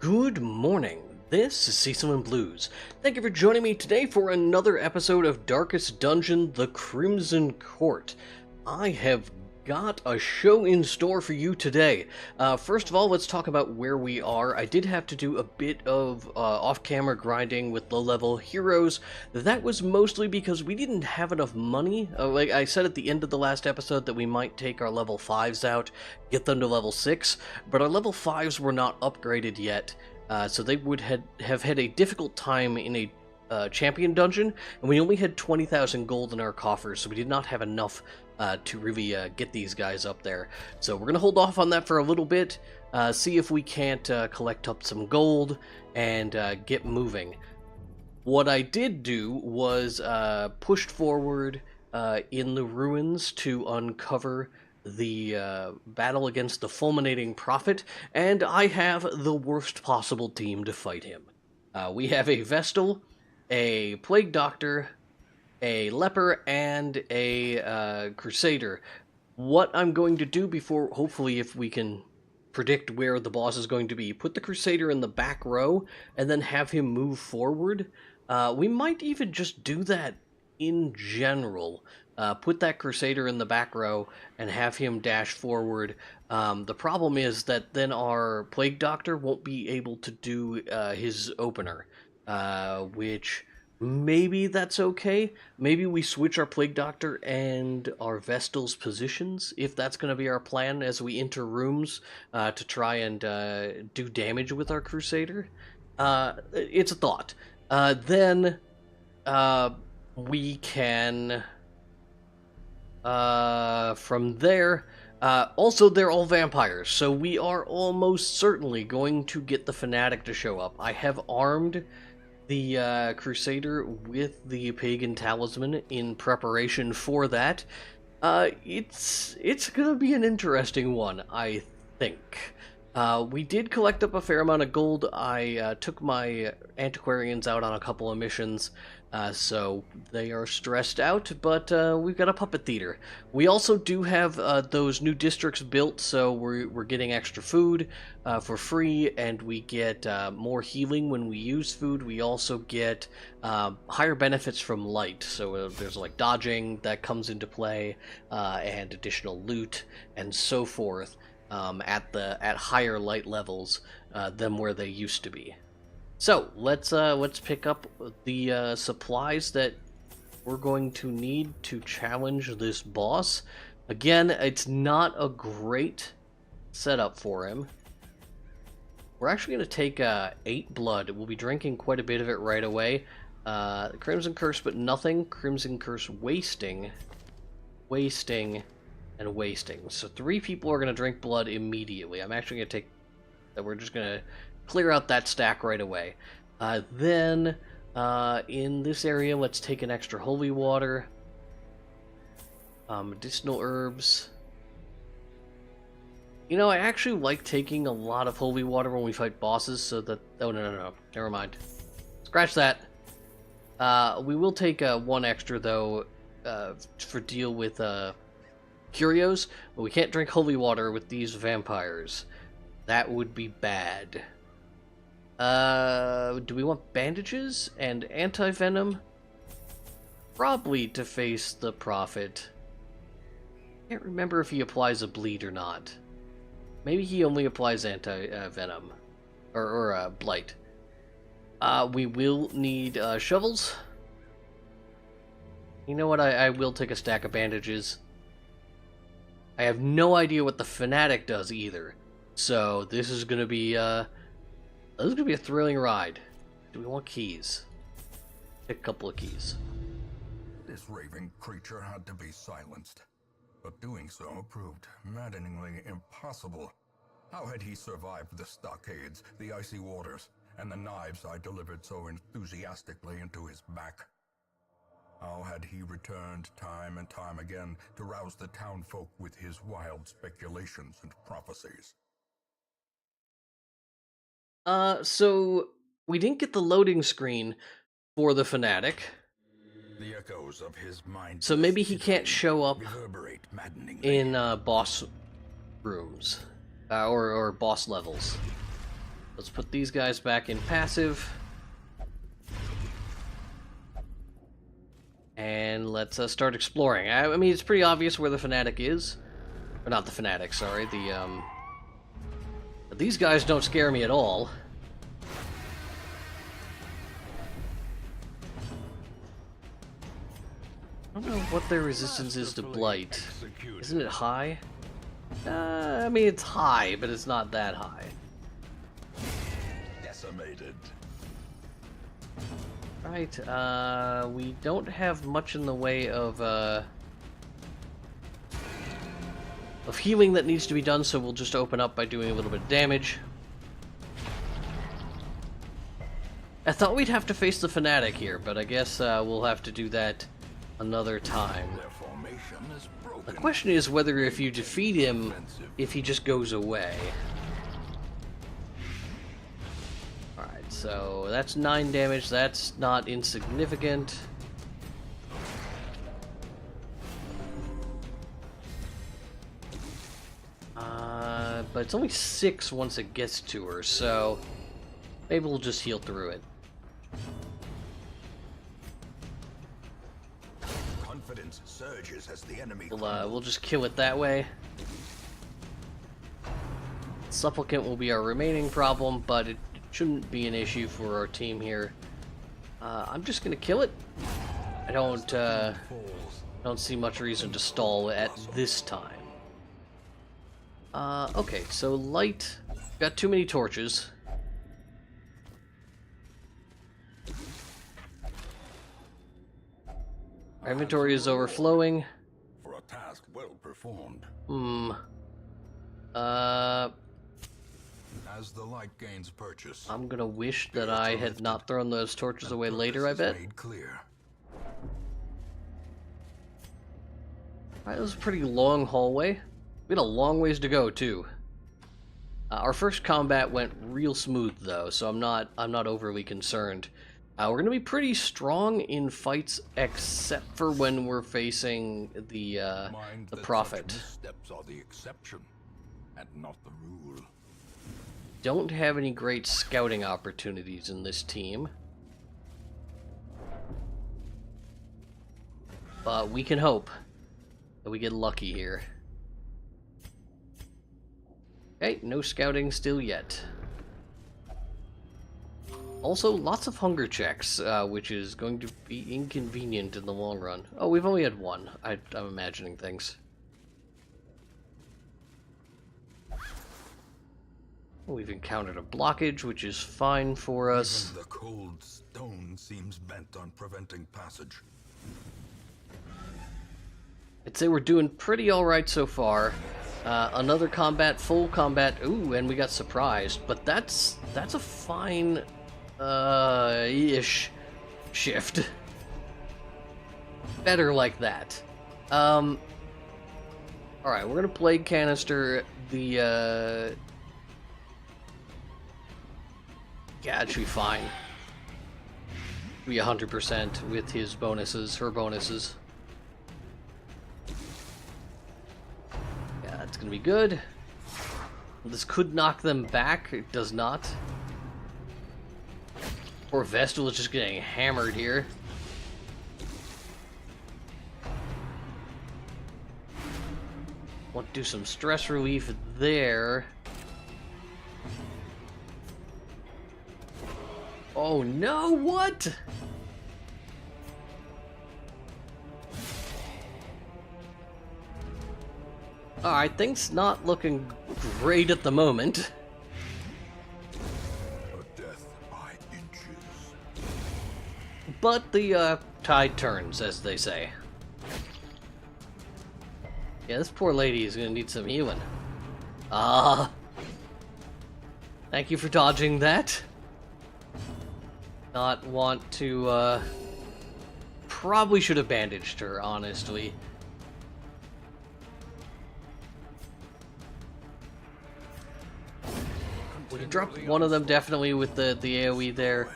Good morning. This is Cecil Blues. Thank you for joining me today for another episode of Darkest Dungeon: The Crimson Court. I have got a show in store for you today. First of all, let's talk about where we are. I did have to do a bit of off-camera grinding with low-level heroes. That was mostly because we didn't have enough money. Like I said at the end of the last episode that we might take our level 5s out, get them to level 6, but our level 5s were not upgraded yet, so they would have had a difficult time in a champion dungeon, and we only had 20,000 gold in our coffers, so we did not have enough to really get these guys up there. So we're going to hold off on that for a little bit, see if we can't collect up some gold and get moving. What I did do was pushed forward in the ruins to uncover the battle against the fulminating prophet, and I have the worst possible team to fight him. We have a Vestal, a Plague Doctor, a Leper, and a Crusader. What I'm going to do before, hopefully if we can predict where the boss is going to be, put the Crusader in the back row and then have him move forward. We might even just do that in general. Put that Crusader in the back row and have him dash forward. The problem is that then our Plague Doctor won't be able to do his opener, which maybe that's okay. Maybe we switch our Plague Doctor and our Vestal's positions, if that's going to be our plan as we enter rooms to try and do damage with our Crusader. It's a thought. Then we can... from there, also they're all vampires, so we are almost certainly going to get the Fanatic to show up. I have armed the Crusader with the Pagan Talisman in preparation for that. It's gonna be an interesting one, I think. We did collect up a fair amount of gold. I took my antiquarians out on a couple of missions, so they are stressed out, but we've got a puppet theater. We also do have those new districts built, so we're getting extra food for free, and we get more healing when we use food. We also get higher benefits from light, so there's like dodging that comes into play, and additional loot, and so forth. At higher light levels than where they used to be. So let's pick up the supplies that we're going to need to challenge this boss. Again, it's not a great setup for him. We're actually going to take 8 blood. We'll be drinking quite a bit of it right away. Crimson Curse, but nothing. Crimson Curse wasting, and wasting. So 3 people are going to drink blood immediately. I'm actually going to take... We're just going to clear out that stack right away. Then, in this area, let's take an extra holy water. Medicinal herbs. You know, I actually like taking a lot of holy water when we fight bosses, so that... Oh, no. Never mind. Scratch that. We will take 1 extra, though, for deal with... curios, but we can't drink holy water with these vampires. That would be bad. Do we want bandages and anti-venom? Probably to face the prophet. Can't remember if he applies a bleed or not. Maybe he only applies anti-venom. Or blight. We will need shovels. You know what? I will take a stack of bandages. I have no idea what the Fanatic does either, so this is gonna be a thrilling ride. Do we want keys? Take a couple of keys. This raving creature had to be silenced, but doing so proved maddeningly impossible. How had he survived the stockades, the icy waters, and the knives I delivered so enthusiastically into his back? How had he returned time and time again to rouse the townfolk with his wild speculations and prophecies? So we didn't get the loading screen for the Fanatic. The echoes of his mind, so maybe he can't show up in boss rooms or boss levels. Let's put these guys back in passive. And let's start exploring. I mean, it's pretty obvious where the fanatic is. Or not the fanatic, sorry. But these guys don't scare me at all. I don't know what their resistance is to blight. Isn't it high? I mean, it's high, but it's not that high. Decimated. Right, we don't have much in the way of healing that needs to be done, so we'll just open up by doing a little bit of damage. I thought we'd have to face the fanatic here, but I guess we'll have to do that another time. Their formation is broken. The question is whether if you defeat him, if he just goes away. Alright, so that's 9 damage, that's not insignificant. But it's only 6 once it gets to her, so maybe we'll just heal through it. Confidence surges as the enemy. We'll just kill it that way. Supplicant will be our remaining problem, but it shouldn't be an issue for our team here. I'm just gonna kill it. I don't see much reason to stall at this time. Okay, so light. Got too many torches. Our inventory is overflowing. For a task well performed. As the light gains purchase, I'm gonna wish that I had not thrown those torches away later, I bet. made clear. Alright, that was a pretty long hallway. We had a long ways to go, too. Our first combat went real smooth, though, so I'm not overly concerned. We're gonna be pretty strong in fights, except for when we're facing the prophet. Steps are the exception, and not the rule. Don't have any great scouting opportunities in this team. But we can hope that we get lucky here. Okay, no scouting still yet. Also, lots of hunger checks, which is going to be inconvenient in the long run. Oh, we've only had one. I'm imagining things. We've encountered a blockage, which is fine for us. Even the cold stone seems bent on preventing passage. I'd say we're doing pretty alright so far. Another combat, full combat. Ooh, and we got surprised. But that's a fine ish shift. Better like that. Alright, we're gonna plague canister the yeah, it should be fine. Be 100% with his bonuses, her bonuses. Yeah, it's gonna be good. This could knock them back. It does not. Poor Vestal is just getting hammered here. Want to do some stress relief there. Oh no, what? Alright, things not looking great at the moment. A death by inches. But the tide turns, as they say. Yeah, this poor lady is gonna need some healing. Thank you for dodging that. Not want to, probably should have bandaged her, honestly. We dropped one of them definitely with the AoE there.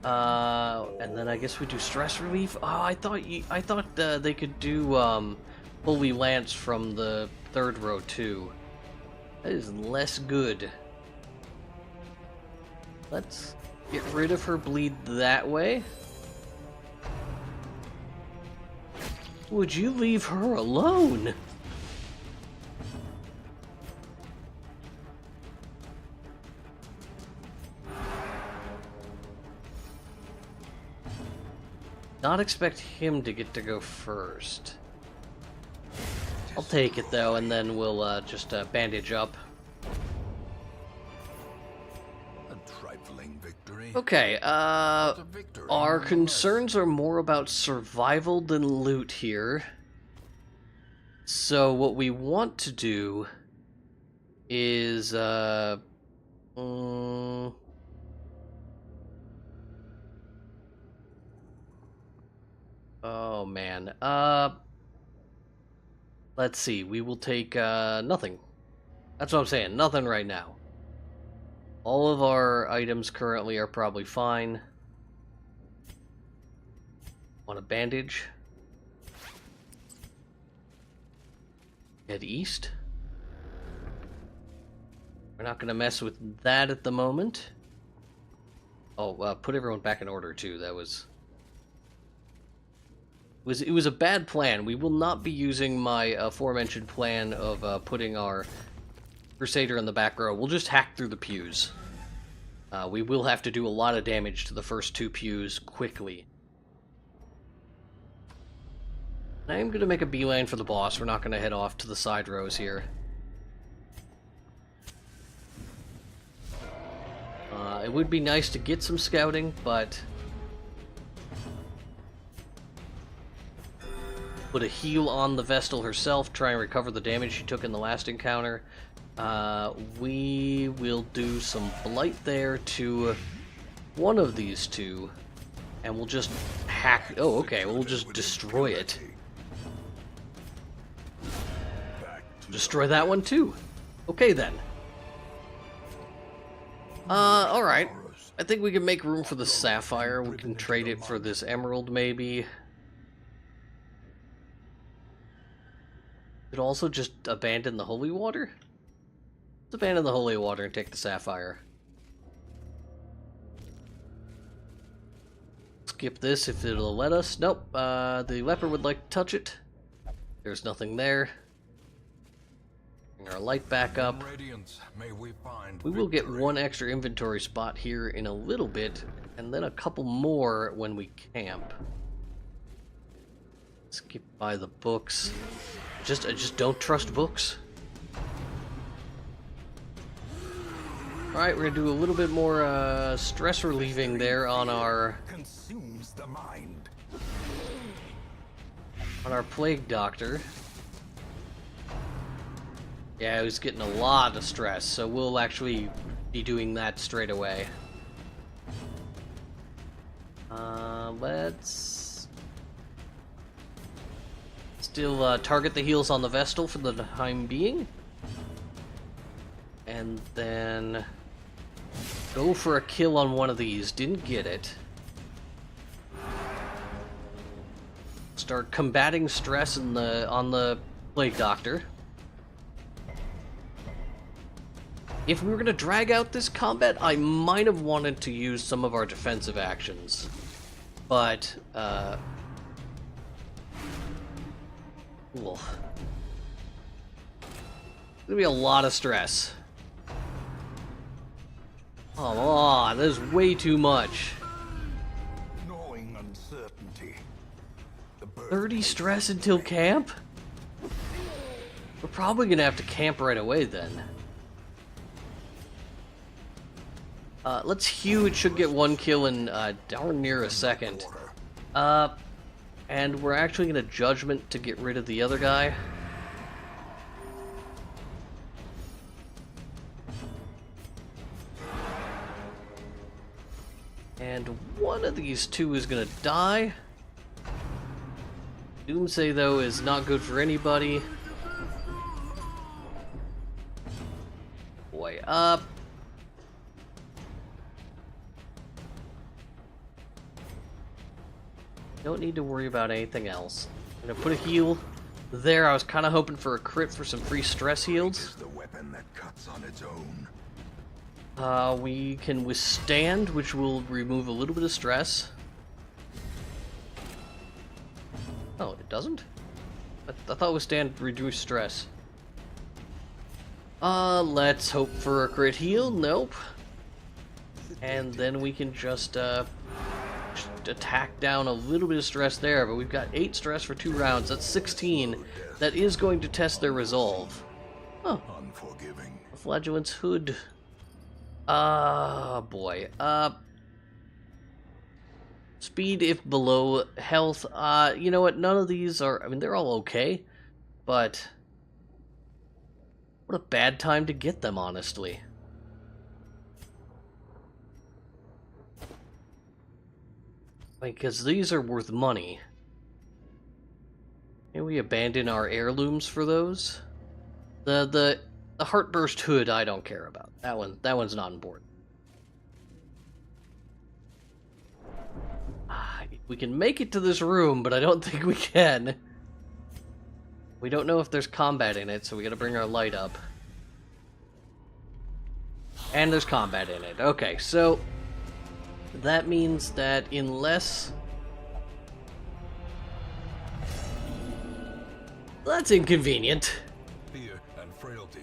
And then I guess we do stress relief. Oh, I thought they could do Holy Lance from the third row too. That is less good. Let's get rid of her bleed that way. Would you leave her alone? Not expect him to get to go first. I'll take it though, and then we'll just bandage up. A trifling victory. Okay, our concerns are more about survival than loot here. So what we want to do is, oh man, let's see, we will take, nothing. That's what I'm saying, nothing right now. All of our items currently are probably fine. Want a bandage? Head east. We're not gonna mess with that at the moment. Oh, put everyone back in order too. That was... It was a bad plan. We will not be using my aforementioned plan of putting our Crusader in the back row. We'll just hack through the pews. We will have to do a lot of damage to the first two pews quickly. I am going to make a beeline for the boss. We're not going to head off to the side rows here. It would be nice to get some scouting, but... Put a heal on the Vestal herself, try and recover the damage she took in the last encounter. We will do some blight there to one of these two, and we'll just hack... Oh, okay, we'll just destroy it. Destroy that one too. Okay then. Alright. I think we can make room for the sapphire. We can trade it for this emerald, maybe. Could also just abandon the holy water? Let's abandon the holy water and take the sapphire. Skip this if it'll let us. Nope, the leopard would like to touch it. There's nothing there. Bring our light back up. We will get one extra inventory spot here in a little bit, and then a couple more when we camp. Skip by the books. I just don't trust books. Alright, we're gonna do a little bit more stress relieving there on our plague doctor. Yeah, he's getting a lot of stress, so we'll actually be doing that straight away. Let's still target the heals on the Vestal for the time being. And then go for a kill on one of these. Didn't get it. Start combating stress on the Plague Doctor. If we were going to drag out this combat, I might have wanted to use some of our defensive actions. But, cool. There's gonna be a lot of stress. Come on, there's way too much. 30 stress until camp? We're probably gonna have to camp right away then. Let's hew. It should get one kill in darn near a second. And we're actually gonna judgment to get rid of the other guy. And one of these two is gonna die. Doomsday, though, is not good for anybody. Boy, up. Don't need to worry about anything else. I'm gonna put a heal there. I was kind of hoping for a crit for some free stress heals. The weapon that cuts on its own. We can withstand, which will remove a little bit of stress. Oh, it doesn't? I thought withstand reduced stress. Let's hope for a crit heal. Nope. And then we can just attack down a little bit of stress there, but we've got 8 stress for 2 rounds. That's 16. That is going to test their resolve. Oh. Unforgiving. Flagellant's hood. Boy. Speed if below health. You know what? None of these are... I mean, they're all okay, but... what a bad time to get them, honestly. Because these are worth money. Can we abandon our heirlooms for those? The Heartburst hood I don't care about. That one's not important. We can make it to this room, but I don't think we can. We don't know if there's combat in it, so we gotta bring our light up. And there's combat in it. Okay, so that means that unless... that's inconvenient. Fear and frailty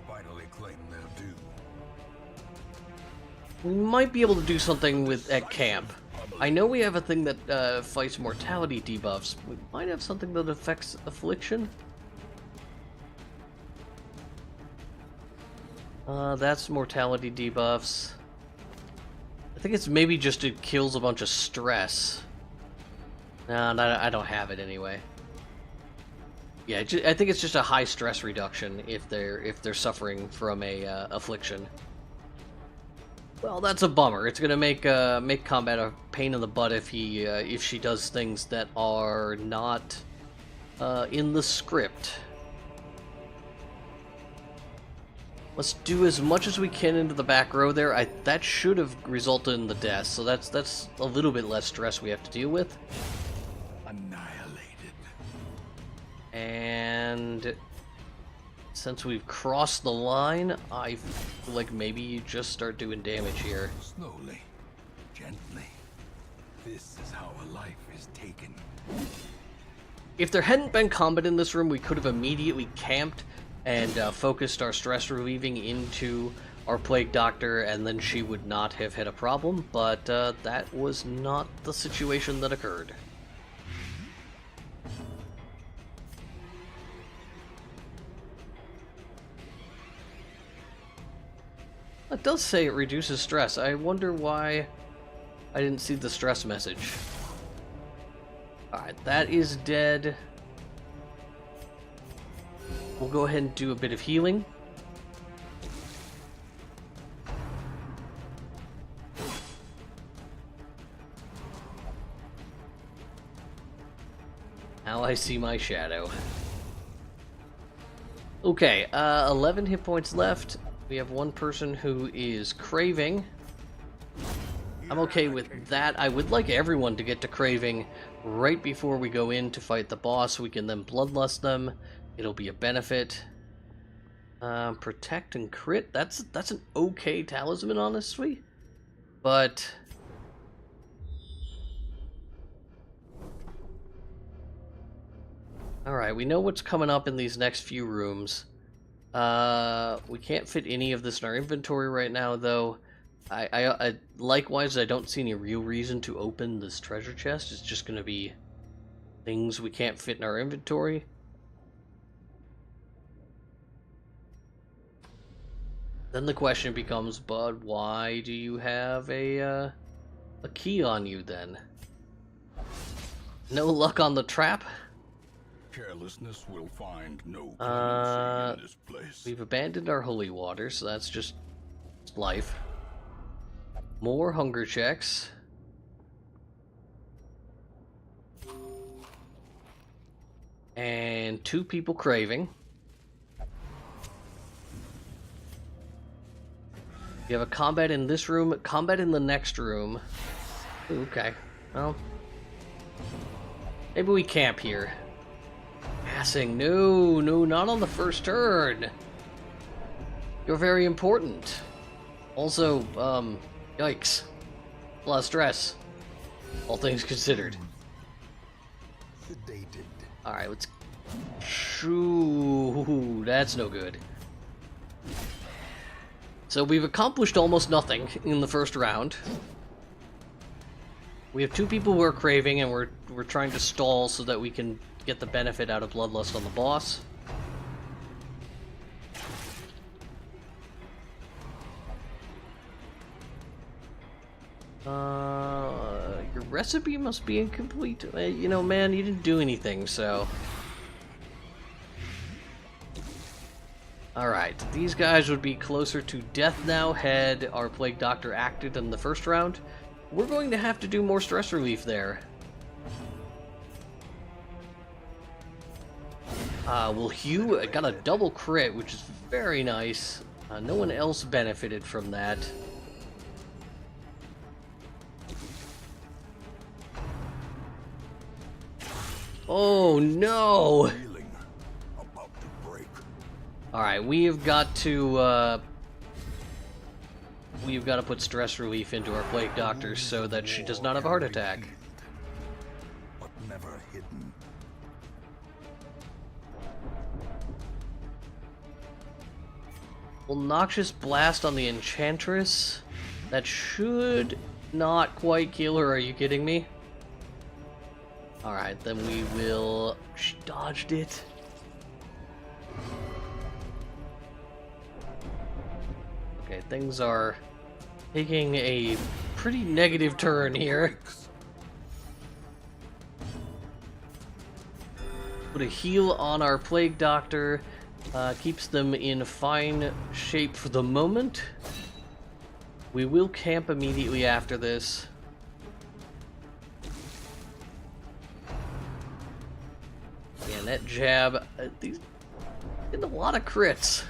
finally claim their due. We might be able to do something at camp. I know we have a thing that fights mortality debuffs. We might have something that affects affliction. That's mortality debuffs. I think it's maybe just it kills a bunch of stress. No, I don't have it anyway. Yeah, I think it's just a high stress reduction if they're suffering from a affliction. Well, that's a bummer. It's gonna make combat a pain in the butt if she does things that are not in the script. Let's do as much as we can into the back row there. That should have resulted in the death, so that's a little bit less stress we have to deal with. Annihilated. And since we've crossed the line, I feel like maybe you just start doing damage here. Slowly, gently. This is how a life is taken. If there hadn't been combat in this room, we could have immediately camped and focused our stress relieving into our plague doctor, and then she would not have had a problem, but that was not the situation that occurred. It does say it reduces stress. I wonder why I didn't see the stress message. Alright, that is dead. We'll go ahead and do a bit of healing. Now I see my shadow. Okay, 11 hit points left. We have one person who is craving. I'm okay with that. I would like everyone to get to craving right before we go in to fight the boss. We can then bloodlust them. It'll be a benefit. Protect and crit. That's an okay talisman, honestly. But alright, we know what's coming up in these next few rooms. We can't fit any of this in our inventory right now, though. I likewise, I don't see any real reason to open this treasure chest. It's just going to be things we can't fit in our inventory. Then the question becomes, bud, why do you have a key on you then? No luck on the trap? Carelessness will find no clemency in this place. We've abandoned our holy water, so that's just life. More hunger checks. And 2 people craving. You have a combat in this room, combat in the next room. Ooh, okay, well, maybe we camp here. Passing, no, not on the first turn. You're very important. Also, yikes. A lot of stress. All things considered. Sedated. Alright, let's... Shoo, that's no good. So we've accomplished almost nothing in the first round. We have two people who are craving, and we're trying to stall so that we can get the benefit out of Bloodlust on the boss. Your recipe must be incomplete. You know, man, you didn't do anything, so... Alright, these guys would be closer to death now had our Plague Doctor acted in the first round. We're going to have to do more stress relief there. Well, Hugh got a double crit, which is very nice. No one else benefited from that. Oh no! Alright, we've got to put stress relief into our Plague Doctor so that she does not have a heart attack. But never hidden. Well, Noxious Blast on the Enchantress? That should not quite kill her, are you kidding me? Alright, then we will... She dodged it. Okay, things are taking a pretty negative turn here. Put a heal on our Plague Doctor. Keeps them in fine shape for the moment. We will camp immediately after this. And that jab, these getting a lot of crits.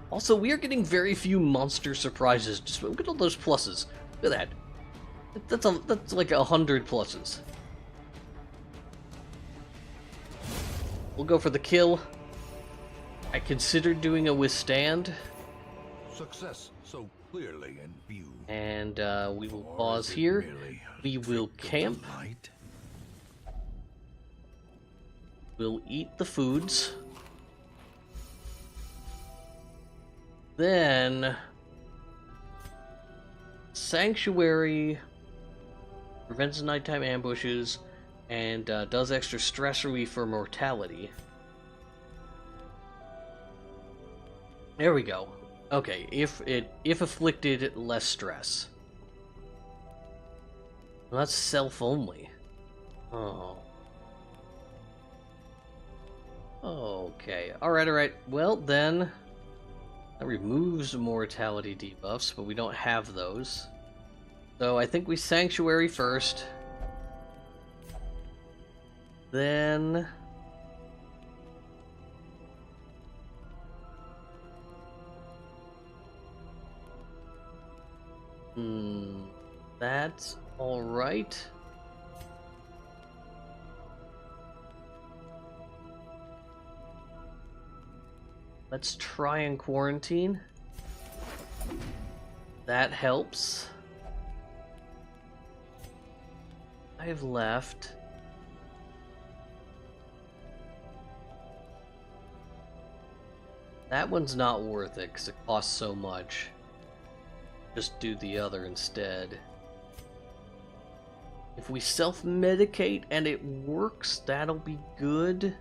Also, we are getting very few monster surprises. Just look at all those pluses. Look at that. That's like 100 pluses. We'll go for the kill. I considered doing a withstand. Success so clearly in view. And we will pause here. We will camp. We'll eat the foods. Then Sanctuary prevents nighttime ambushes and does extra stress relief for mortality. There we go. Okay, if afflicted, less stress. Well, that's self only. Oh. Okay. Alright. Well, then that removes mortality debuffs, but we don't have those. So I think we Sanctuary first. Then that's all right. Let's try and quarantine. That helps. I have left. That one's not worth it because it costs so much. Just do the other instead. If we self-medicate and it works, that'll be good.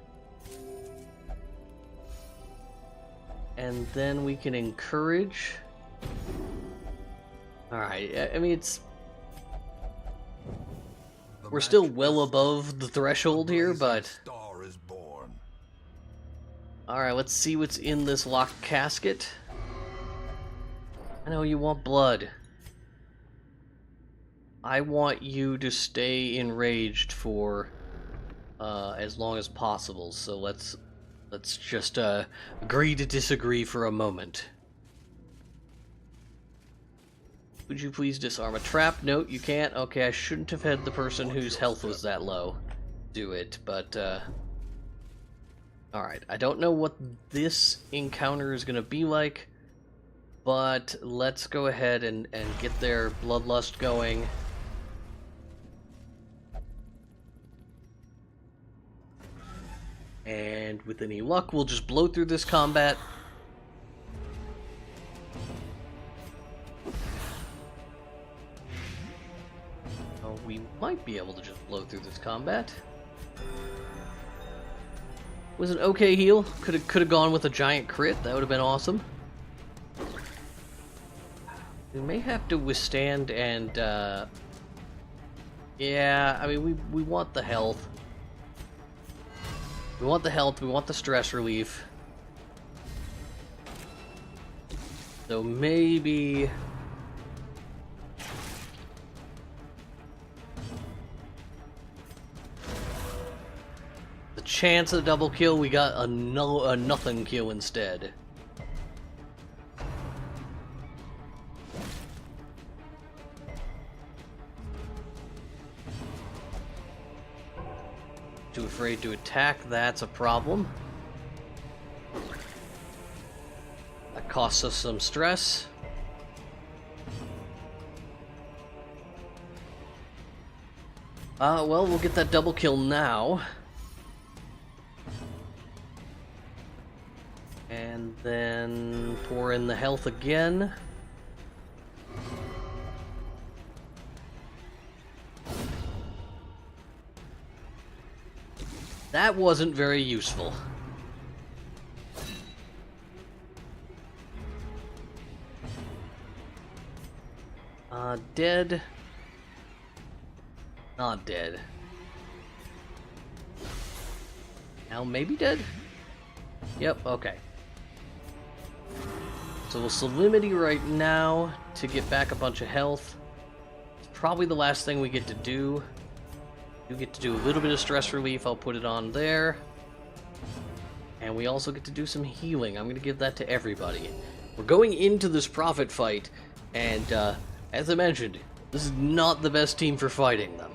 And then we can encourage. Alright, I mean, we're still well above the threshold here, but... Alright, let's see what's in this locked casket. I know you want blood. I want you to stay enraged for as long as possible, so let's just agree to disagree for a moment. Would you please disarm a trap? No, you can't. Okay, I shouldn't have had the person whose health was that low do it, but alright, I don't know what this encounter is gonna be like. but let's go ahead and get their bloodlust going. And with any luck, we'll just blow through this combat. Oh, we might be able to just blow through this combat. Was an okay heal. Could have gone with a giant crit. That would have been awesome. We may have to withstand and yeah, I mean we want the health. We want the health, we want the stress relief. So maybe the chance of a double kill, we got a nothing kill instead. Too afraid to attack, that's a problem. That costs us some stress. Well, we'll get that double kill now. And then pour in the health again. That wasn't very useful. Dead. Not dead. Now maybe dead? Yep, okay. So we'll Solemnity right now to get back a bunch of health. It's probably the last thing we get to do. You get to do a little bit of stress relief, I'll put it on there. And we also get to do some healing. I'm going to give that to everybody. We're going into this prophet fight, and as I mentioned, this is not the best team for fighting them.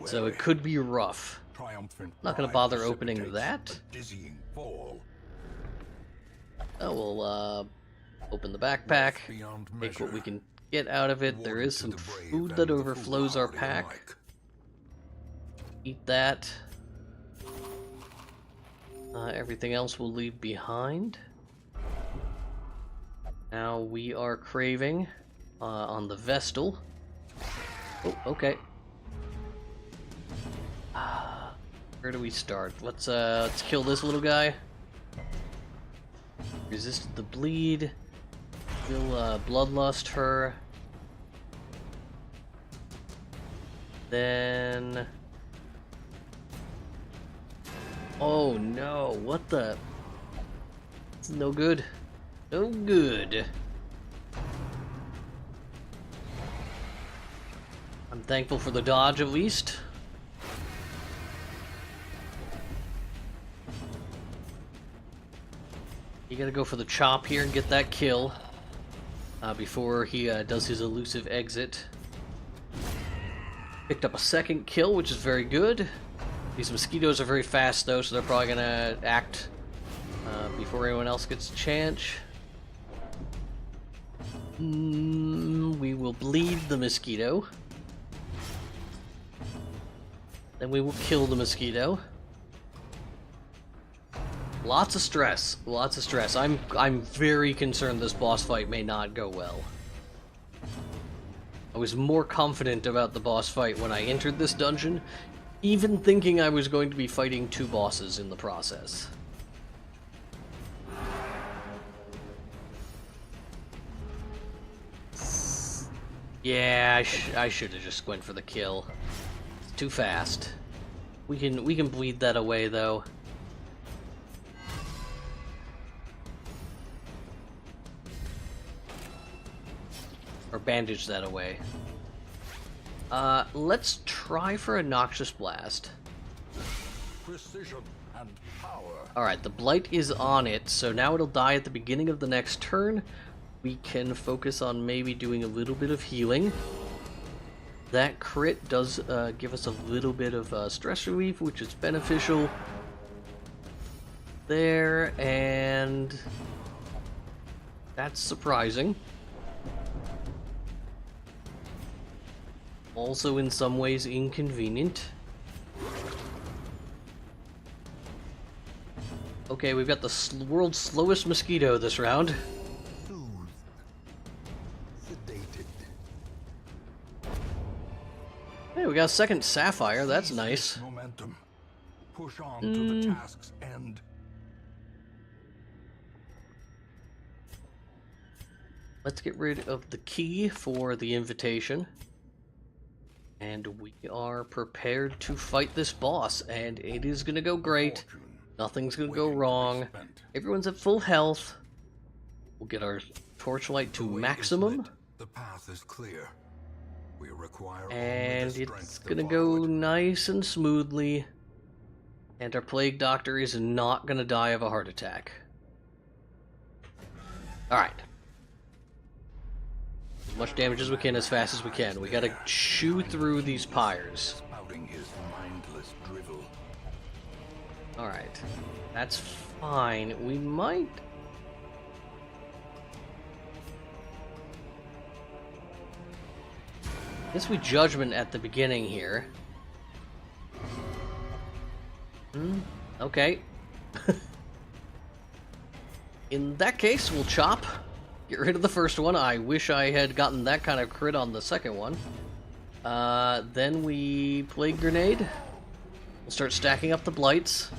So it could be rough. Not going to bother opening that. Oh, we'll open the backpack, take what we can get out of it. There is some food that overflows our pack. Eat that. Everything else we'll leave behind. Now we are craving on the Vestal. Oh, okay. Where do we start? Let's kill this little guy. Resisted the bleed. We'll bloodlust her. Then. Oh no, what the? It's no good. No good. I'm thankful for the dodge at least. You gotta go for the chop here and get that kill before he does his elusive exit. Picked up a second kill, which is very good. These mosquitoes are very fast though, so they're probably gonna act before anyone else gets a chance. We will bleed the mosquito. Then we will kill the mosquito. Lots of stress. Lots of stress. I'm very concerned this boss fight may not go well. I was more confident about the boss fight when I entered this dungeon, even thinking I was going to be fighting two bosses in the process. Yeah, I should have just went for the kill. It's too fast. We can bleed that away though. Or bandage that away. Let's try for a Noxious Blast. Precision and power. Alright, the Blight is on it, so now it'll die at the beginning of the next turn. We can focus on maybe doing a little bit of healing. That crit does give us a little bit of stress relief, which is beneficial. There, and That's surprising. Also in some ways inconvenient. Okay, we've got the world's slowest mosquito this round. Soothed. Sedated. Hey, we got a second sapphire, that's Seize nice. this momentum. Push on to the task's end. Let's get rid of the key for the invitation. And we are prepared to fight this boss, and it is gonna go great. Fortune Nothing's gonna go waiting to be wrong. spent. Everyone's at full health. We'll get our torchlight to The way is maximum. lit. The path is clear. We require only the And strength it's to gonna follow go it. nice and smoothly. And our plague doctor is not gonna die of a heart attack. Alright. As much damage as we can, as fast as we can. We gotta chew through these pyres. Spouting his mindless drivel. Alright. That's fine. We might... guess we judgment at the beginning here. Okay. In that case, we'll chop. Get rid of the first one. I wish I had gotten that kind of crit on the second one. Then we plague grenade. We'll start stacking up the blights.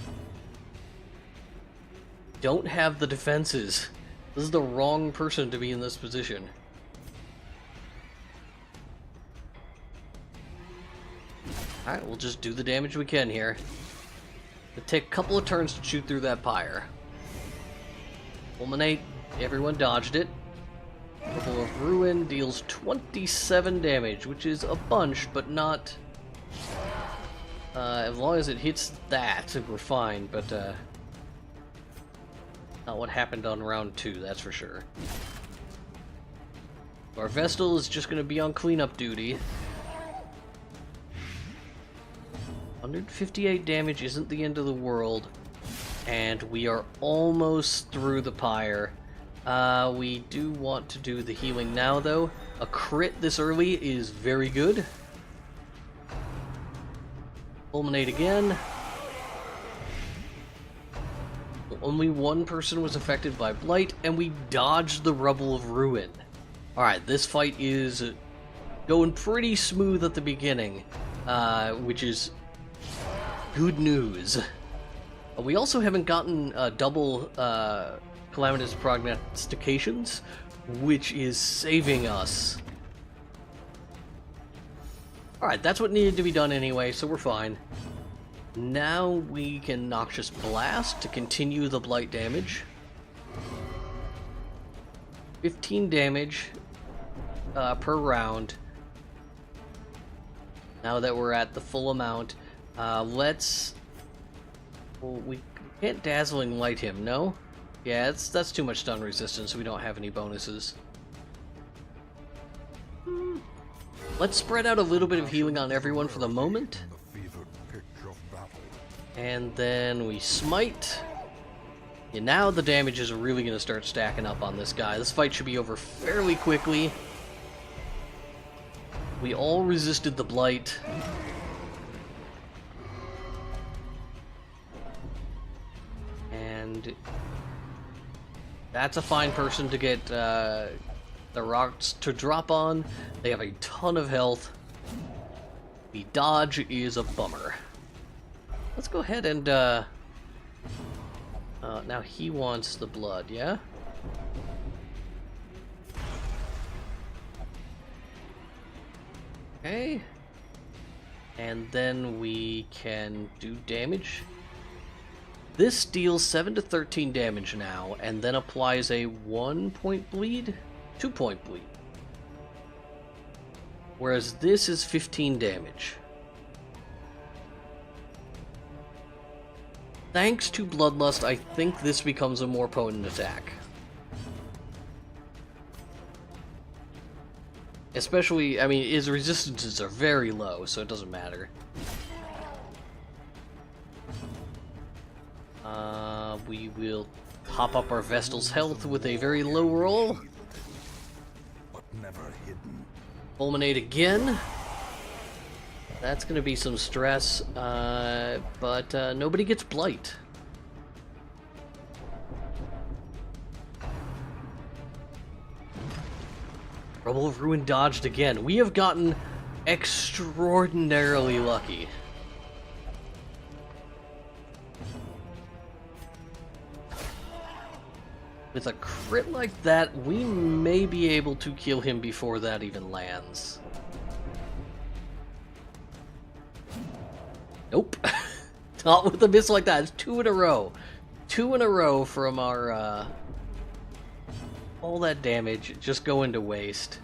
Don't have the defenses. This is the wrong person to be in this position. Alright, we'll just do the damage we can here. It'll take a couple of turns to shoot through that pyre. Fulminate. Everyone dodged it. Rubble of Ruin deals 27 damage, which is a bunch, but not... as long as it hits that, we're fine, but not what happened on round 2, that's for sure. Our Vestal is just going to be on cleanup duty. 158 damage isn't the end of the world, and we are almost through the pyre. We do want to do the healing now, though. A crit this early is very good. Fulminate again. Only one person was affected by Blight, and we dodged the Rubble of Ruin. Alright, this fight is going pretty smooth at the beginning, which is good news. We also haven't gotten double calamitous prognostications, which is saving us. Alright, that's what needed to be done anyway, so we're fine. Now we can Noxious Blast to continue the blight damage. 15 damage per round. Now that we're at the full amount, let's... well, we can't Dazzling Light him, no? Yeah, that's too much stun resistance, we don't have any bonuses. Let's spread out a little bit of healing on everyone for the moment. The fevered pitch of battle. And then we smite. Yeah, now the damage is really going to start stacking up on this guy. This fight should be over fairly quickly. We all resisted the blight. And that's a fine person to get the rocks to drop on. They have a ton of health. The dodge is a bummer. Let's go ahead and now he wants the blood, yeah? Okay. And then we can do damage. This deals 7 to 13 damage now, and then applies a 1-point bleed? 2-point bleed. Whereas this is 15 damage. Thanks to Bloodlust, I think this becomes a more potent attack. Especially, I mean, his resistances are very low, so it doesn't matter. We will Pop up our Vestal's health with a very low roll. But never hidden. Fulminate again. That's going to be some stress, but nobody gets Blight. Rubble of Ruin dodged again. We have gotten extraordinarily lucky. With a crit like that, we may be able to kill him before that even lands. Nope. Not with a miss like that. It's 2 in a row. 2 in a row from our, all that damage just going to waste.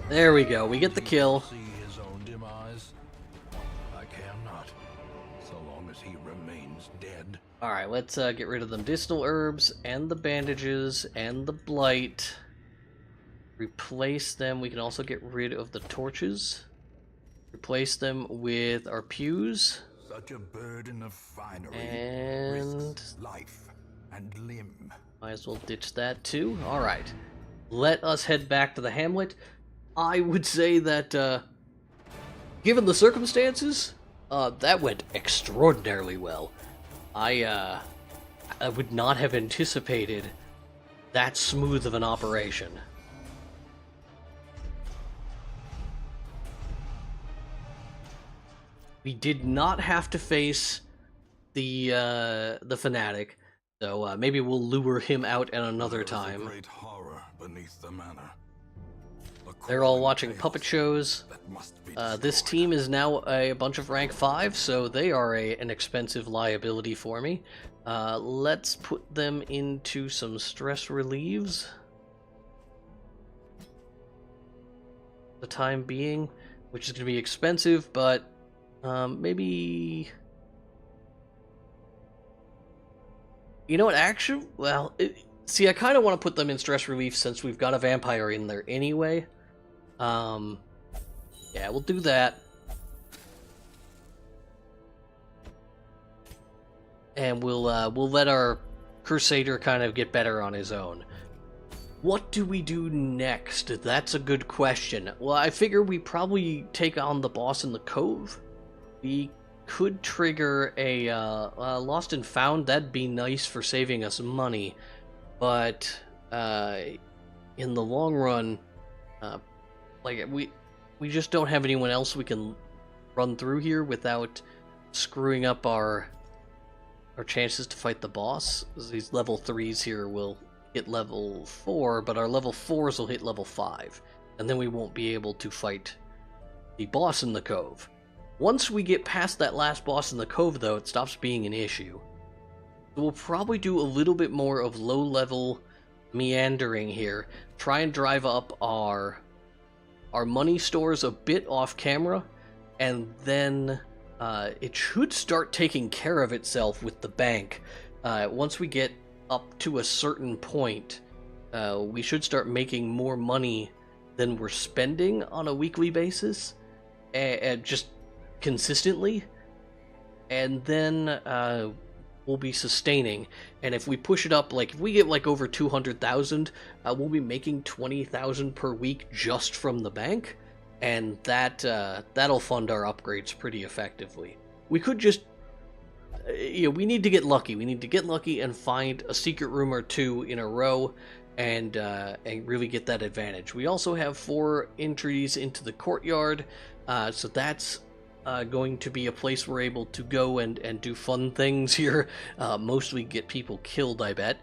There we go. We get the kill. See his own demise? I cannot, so long as he remains dead. Alright, let's get rid of the medicinal herbs and the bandages and the blight. Replace them. We can also get rid of the torches. Replace them with our pews. Such a burden of finery And risks life and limb. might as well ditch that too. Alright. Let us head back to the hamlet. I would say that, given the circumstances, that went extraordinarily well. I would not have anticipated that smooth of an operation. We did not have to face the fanatic, so maybe we'll lure him out at another time. Great horror beneath the manor. They're all watching puppet shows. This team is now a bunch of rank 5, so they are an expensive liability for me. Let's put them into some stress relieves. The time being, which is going to be expensive, but maybe... You know what, actually, well, see, I kind of want to put them in stress relief since we've got a vampire in there anyway. Yeah, we'll do that. And we'll let our Crusader kind of get better on his own. What do we do next? That's a good question. Well, I figure we probably take on the boss in the Cove. We could trigger a Lost and Found. That'd be nice for saving us money. But in the long run, like we just don't have anyone else we can run through here without screwing up our chances to fight the boss. These level 3s here will hit level 4, but our level 4s will hit level 5, and then we won't be able to fight the boss in the Cove. Once we get past that last boss in the Cove, though, it stops being an issue. So we'll probably do a little bit more of low-level meandering here, try and drive up our money stores a bit off camera, and then it should start taking care of itself with the bank. Once we get up to a certain point, we should start making more money than we're spending on a weekly basis, and just consistently, and then we'll be sustaining. And if we push it up, like if we get like over 200,000, we'll be making 20,000 per week just from the bank, and that'll fund our upgrades pretty effectively. We could just, we need to get lucky. We need to get lucky and find a secret room or 2 in a row, and really get that advantage. We also have 4 entries into the courtyard, so that's going to be a place we're able to go and do fun things here, mostly get people killed, I bet.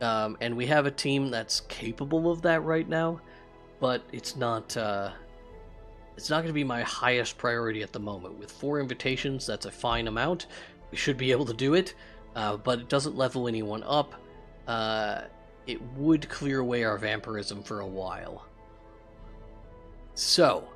And we have a team that's capable of that right now, but it's not going to be my highest priority at the moment. With 4 invitations, that's a fine amount. We should be able to do it, but it doesn't level anyone up. It would clear away our vampirism for a while. So,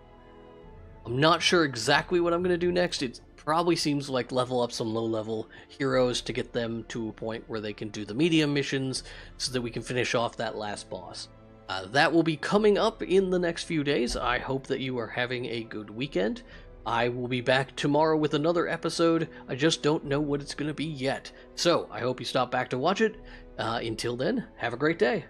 I'm not sure exactly what I'm going to do next. It probably seems like level up some low-level heroes to get them to a point where they can do the medium missions so that we can finish off that last boss. That will be coming up in the next few days. I hope that you are having a good weekend. I will be back tomorrow with another episode. I just don't know what it's going to be yet. So, I hope you stop back to watch it. Until then, have a great day.